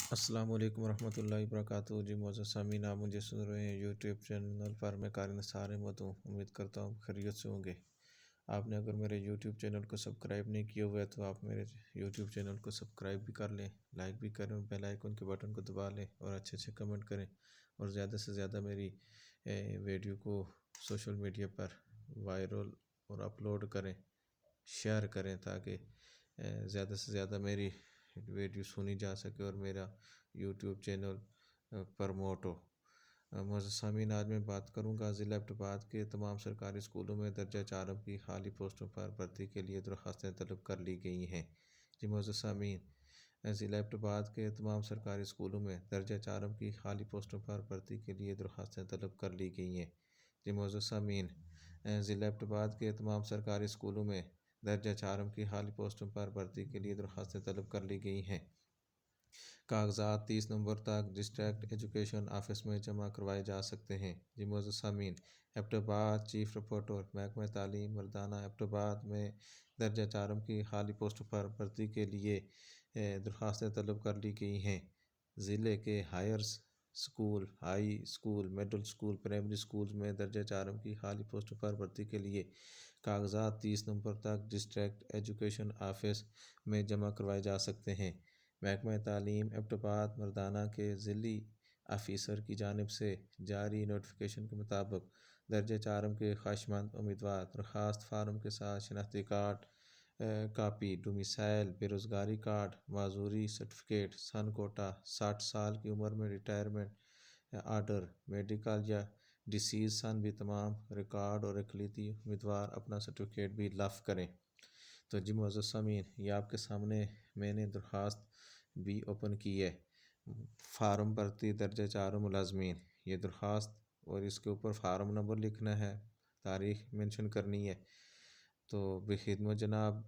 السلام علیکم ورحمۃ اللہ وبرکاتہ۔ جی معزز سامعین، آپ مجھے سن رہے ہیں یوٹیوب چینل پر۔ میں قاری نثار احمد ہوں۔ امید کرتا ہوں خیریت سے ہوں گے۔ آپ نے اگر میرے یوٹیوب چینل کو سبسکرائب نہیں کیا ہوا ہے تو آپ میرے یوٹیوب چینل کو سبسکرائب بھی کر لیں، لائک بھی کریں، بیل آئیکن کے بٹن کو دبا لیں اور اچھے سے کمنٹ کریں، اور زیادہ سے زیادہ میری ویڈیو کو سوشل میڈیا پر وائرل اور اپلوڈ کریں، شیئر کریں، تاکہ زیادہ سے زیادہ میری ویڈیو سنی جا سکے اور میرا یوٹیوب چینل پرموٹ ہو۔ معزز سامعین، آج میں بات کروں گا ضلع ایبٹ آباد کے تمام سرکاری اسکولوں میں درجہ چارم کی خالی پوسٹوں پر بھرتی کے لیے درخواستیں طلب کر لی گئی ہیں۔ جی معزز سامعین، ضلع ایبٹ آباد کے تمام سرکاری اسکولوں میں درجہ چارم کی خالی پوسٹوں پر بھرتی کے لیے درخواستیں طلب کر لی گئی ہیں۔ جی معزز سامعین، ضلع ایبٹ آباد کے تمام سرکاری اسکولوں میں درجہ چارم کی خالی پوسٹوں پر بھرتی کے لیے درخواستیں طلب کر لی گئی ہیں۔ کاغذات 30 نومبر تک ڈسٹرکٹ ایجوکیشن آفس میں جمع کروائے جا سکتے ہیں۔ جی معزز سامعین، ایبٹ آباد چیف رپورٹر محکمہ تعلیم مردانہ ایبٹ آباد میں درجہ چارم کی خالی پوسٹوں پر بھرتی کے لیے درخواستیں طلب کر لی گئی ہیں۔ ضلع کے higher school, high school, middle school, primary schools میں درجہ چارم کی خالی پوسٹوں پر بھرتی کے لیے کاغذات 30 نومبر تک ڈسٹرکٹ ایجوکیشن آفس میں جمع کروائے جا سکتے ہیں۔ محکمہ تعلیم ایبٹ آباد مردانہ کے ضلعی آفیسر کی جانب سے جاری نوٹیفیکیشن کے مطابق درجہ چارم کے خواہشمند امیدوار درخواست فارم کے ساتھ شناختی کارڈ کاپی، ڈومیسائل، بے روزگاری کارڈ، معذوری سرٹیفکیٹ، سن کوٹا، 60 سال کی عمر میں ریٹائرمنٹ آرڈر، میڈیکل یا ڈیسیز سن بھی تمام ریکارڈ اور اقلیتی امیدوار اپنا سرٹیفکیٹ بھی لافظ کریں۔ تو جی معزز سامعین، یہ آپ کے سامنے میں نے درخواست بھی اوپن کی ہے۔ فارم بھرتی درجہ چارم ملازمین، یہ درخواست، اور اس کے اوپر فارم نمبر لکھنا ہے، تاریخ مینشن کرنی ہے۔ تو بخدمت جناب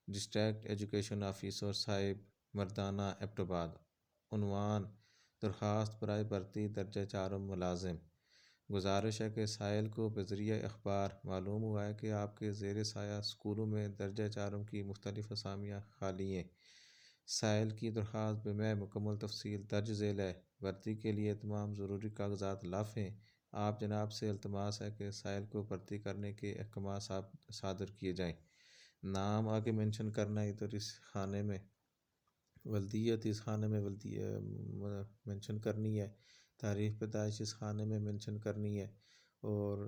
ڈسٹرکٹ ایجوکیشن آفیسر صاحب مردانہ ایبٹ آباد، عنوان درخواست برائے بھرتی درجہ چارم ملازم۔ گزارش ہے کہ سائل کو بذریعہ اخبار معلوم ہوا ہے کہ آپ کے زیر سایہ اسکولوں میں درجہ چارم کی مختلف اسامیاں خالی ہیں۔ سائل کی درخواست بمع مکمل تفصیل درج ذیل ہے۔ بھرتی کے لیے تمام ضروری کاغذات لافظ ہیں۔ آپ جناب سے التماس ہے کہ سائل کو بھرتی کرنے کے احکامات صادر کیے جائیں۔ نام آگے مینشن کرنا ہے، ادھر اس خانے میں ولدیت، اس خانے میں مینشن کرنی ہے، تاریخ پیدائش اس خانے میں مینشن کرنی ہے، اور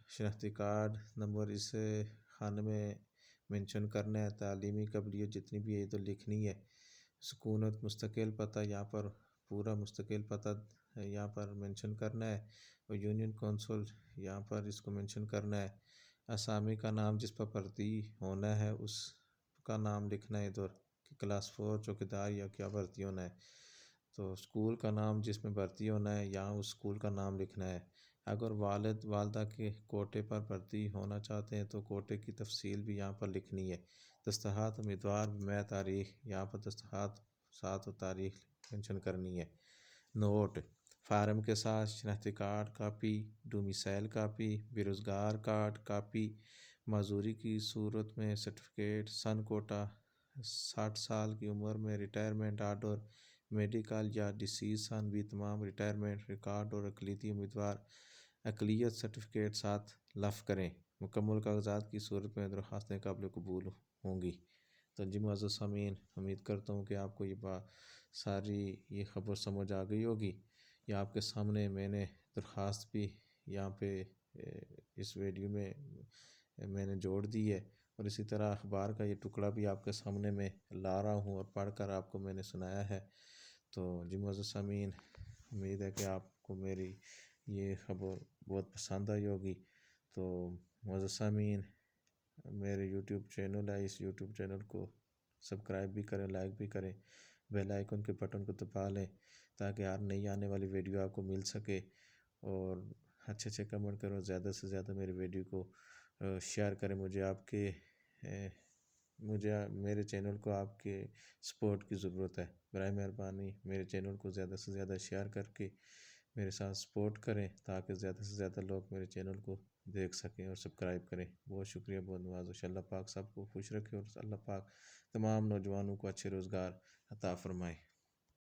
شناختی کارڈ نمبر اس خانے میں مینشن کرنا ہے۔ تعلیمی قبلیت جتنی بھی ہے ادھر لکھنی ہے۔ سکونت مستقل پتہ یہاں پر پورا مستقل پتہ یہاں پر مینشن کرنا ہے، اور یونین کونسل یہاں پر اس کو مینشن کرنا ہے۔ اسامی کا نام جس پر بھرتی ہونا ہے اس کا نام لکھنا ہے ادھر، کہ کلاس 4 چوکیدار یا کیا بھرتی ہونا ہے۔ تو اسکول کا نام جس میں بھرتی ہونا ہے یہاں اس اسکول کا نام لکھنا ہے۔ اگر والد والدہ کے کوٹے پر بھرتی ہونا چاہتے ہیں تو کوٹے کی تفصیل بھی یہاں پر لکھنی ہے۔ دستخط امیدوار بمع تاریخ، یہاں پر دستخط ساتھ و تاریخ مینشن کرنی ہے۔ نوٹ: فارم کے ساتھ شناختی کارڈ کاپی، ڈومیسائل کاپی، بے روزگار کارڈ کاپی، معذوری کی صورت میں سرٹیفکیٹ، سن کوٹا، 60 سال کی عمر میں ریٹائرمنٹ آرڈر، میڈیکل یا ڈیسیز سن بھی تمام ریٹائرمنٹ ریکارڈ، اور اقلیتی امیدوار اقلیت سرٹیفکیٹ ساتھ لافظ کریں۔ مکمل کاغذات کی صورت میں درخواستیں قابل قبول ہوں گی۔ تو جی معزز سامعین، امید کرتا ہوں کہ آپ کو یہ ساری یہ خبر سمجھ آ گئی ہوگی۔ یہ آپ کے سامنے میں نے درخواست بھی یہاں پہ اس ویڈیو میں نے جوڑ دی ہے، اور اسی طرح اخبار کا یہ ٹکڑا بھی آپ کے سامنے میں لا رہا ہوں اور پڑھ کر آپ کو میں نے سنایا ہے۔ تو جی معزز سامعین، امید ہے کہ آپ کو میری یہ خبر بہت پسند آئی ہوگی۔ تو معزز سامعین، میرے یوٹیوب چینل ہے، اس یوٹیوب چینل کو سبسکرائب بھی کریں، لائک بھی کریں، بیل آئیکن کے بٹن کو دبا لیں تاکہ ہر نئی آنے والی ویڈیو آپ کو مل سکے، اور اچھے اچھے کمنٹ کرو، زیادہ سے زیادہ میری ویڈیو کو شیئر کریں۔ مجھے میرے چینل کو آپ کے سپورٹ کی ضرورت ہے۔ برائے مہربانی میرے چینل کو زیادہ سے زیادہ شیئر کر کے میرے ساتھ سپورٹ کریں تاکہ زیادہ سے زیادہ لوگ میرے چینل کو دیکھ سکیں اور سبسکرائب کریں۔ بہت شکریہ، بہت نوازش۔ اللہ پاک سب کو خوش رکھے، اور اللہ پاک تمام نوجوانوں کو اچھے روزگار عطا فرمائے۔